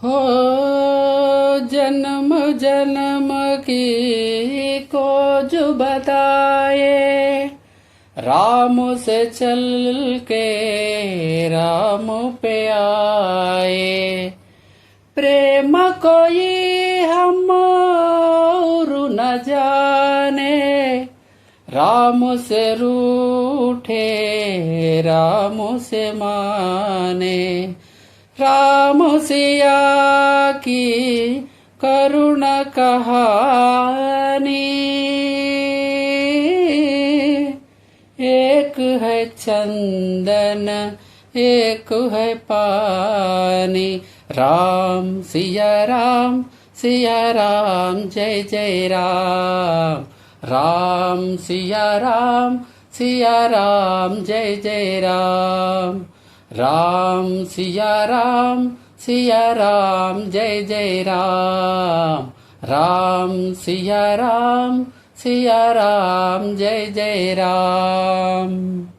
हो जन्म जन्म की को जो बताए, राम से चल के राम पे आए। प्रेम कोई हम और न जाने, राम से रूठे राम से माने। राम सिया की करुण कहानी, एक है चंदन एक है पानी। राम सिया राम जय जय राम। राम सिया राम जय जय राम। राम सिया राम जय जय राम। राम सिया राम जय जय राम।